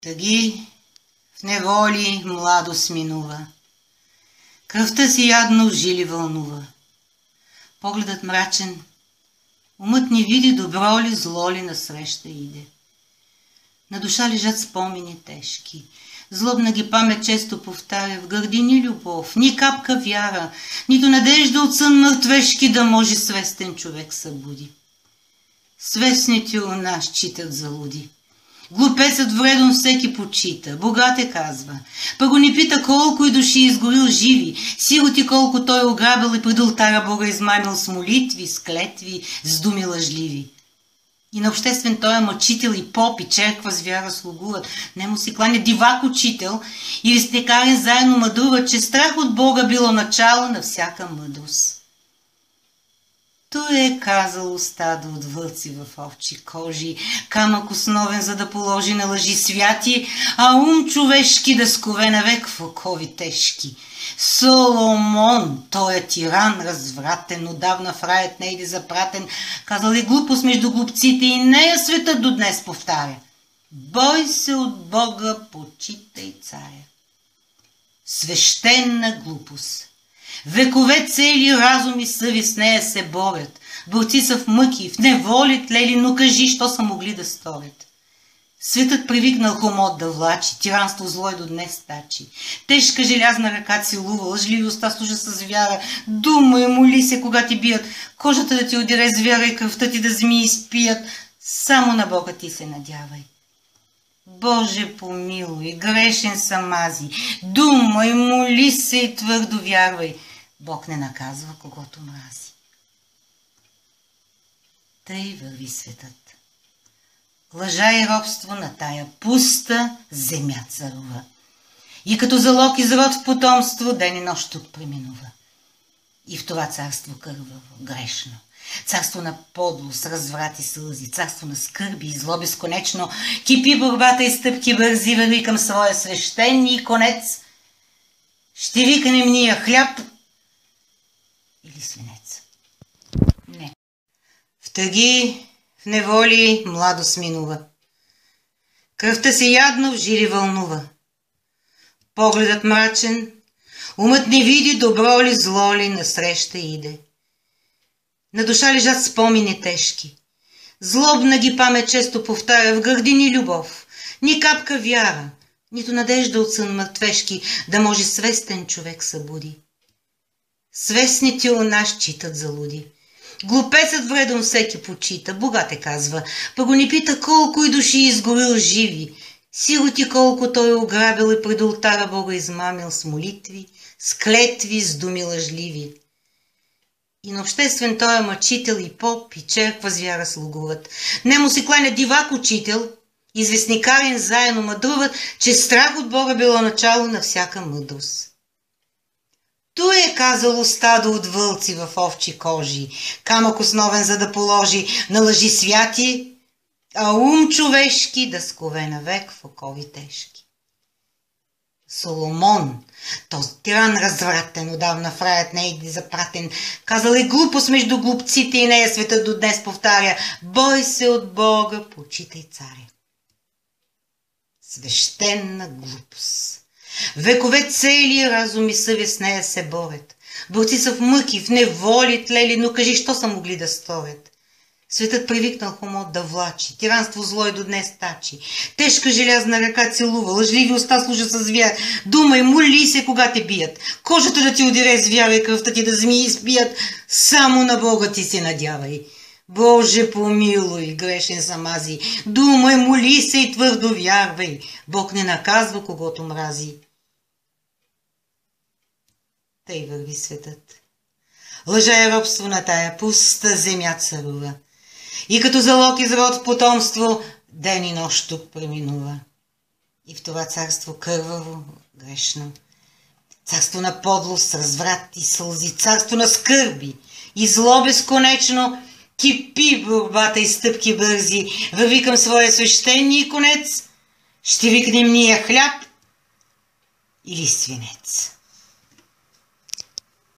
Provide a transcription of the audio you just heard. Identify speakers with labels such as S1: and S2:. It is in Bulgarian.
S1: Тъги в неволи младост минува, кръвта си ядно в жили вълнува. Погледът мрачен, умът не види добро ли, зло ли насреща иде. На душа лежат спомени тежки, злобна ги памет често повтаря, в гърдини любов, ни капка вяра, нито надежда от сън мъртвешки да може свестен човек събуди. Свестните у нас читат за луди. Глупецът вредон всеки почита, богат е казва, па го не пита колко и души изгорил живи, сироти колко той ограбил и пред ултара Бога измамил с молитви, с клетви, с думи лъжливи. И на обществен той е мъчител и поп и черква с вяра слугуват, нему си кланя дивак учител и вестникарен заедно мъдруват, че страх от Бога било начало на всяка мъдрост. Той е казало стадо от вълци в овчи кожи, камък основен, за да положи на лъжи святи, а ум човешки да скове навек в окови тежки. Соломон, той е тиран, развратен, отдавна в раят не иде запратен, казал е глупост между глупците и нея светът до днес повтаря. Бой се от Бога, почитай царя. Свещена глупост. Векове цели разум и съвест с нея се борят. Борци са в мъки, в неволи тлели, но кажи, що са могли да сторят. Светът привикнал хомот да влачи, тиранство зло и до днес тачи. Тежка желязна ръка целува, лъжливи уста служа с вяра, дума и моли се, кога ти бият, кожата да ти одире с вяра и кръвта ти да змии изпият. Само на Бога ти се надявай. Боже, помилуй, грешен съм ази, думай, моли се и твърдо вярвай. Бог не наказва когото мрази. Тъй върви светът. Лъжа и робство на тая пуста земя царува. И като залог изрод в потомство, ден и нощ тук преминува. И в това царство кърваво, грешно, царство на подлост, разврат и сълзи, царство на скърби и зло безконечно, кипи борбата и стъпки бързи върви към своя свещени конец. Ще викнем ние хляб или свинец? Не. В тъги, в неволи младост минува. Кръвта си ядно в жили вълнува. Погледът мрачен, умът не види добро ли, зло ли насреща иде. На душа лежат спомени тежки. Злобна ги памет често повтаря, в гърдини любов, ни капка вяра, нито надежда от сън мъртвешки да може свестен човек събуди. Свестните у нас читат за луди. Глупецът вредон всеки почита, богат е казва, па го не пита колко и души изгорил живи, сироти колко той ограбил и пред ултара Бога измамил с молитви, с клетви, с думи лъжливи. И на обществен той е мъчител и поп и черква с вяра слугуват. Нему си кланя дивак учител, известникарен заедно мъдруват, че страх от Бога било начало на всяка мъдрост. Той е казало стадо от вълци в овчи кожи, камък основен, за да положи на лъжи святи, а ум човешки да скове навек в окови тежки. Соломон, този тиран развратен, отдавна в раят не иде запратен, казал е глупост между глупците и нея светът до днес повтаря, бой се от Бога, почитай царя. Свещена глупост. Векове цели разум и съвест с нея се борят. Борци са в мъки, в неволи тлели, но кажи, що са могли да сторят. Светът привикнал хомот да влачи, тиранство зло и до днес тачи. Тежка желязна ръка целува, лъжливи уста служа с вяра, думай, моли се, кога те бият, кожата да ти одире с вяра и кръвта ти да змии изпият, само на Бога ти се надявай. Боже, помилуй, грешен съм ази, думай, моли се и твърдо вярвай, Бог не наказва когото мрази. Тъй върви светът. Лъжа и робство на тая пуста земя царува. И като залог изрод в потомство, ден и нощ тук преминува. И в това царство кърваво, грешно, царство на подлост, разврат и сълзи, царство на скърби и зло безконечно, кипи борбата и стъпки бързи, върви към своя свещени конец, ще викнем ние хляб или свинец.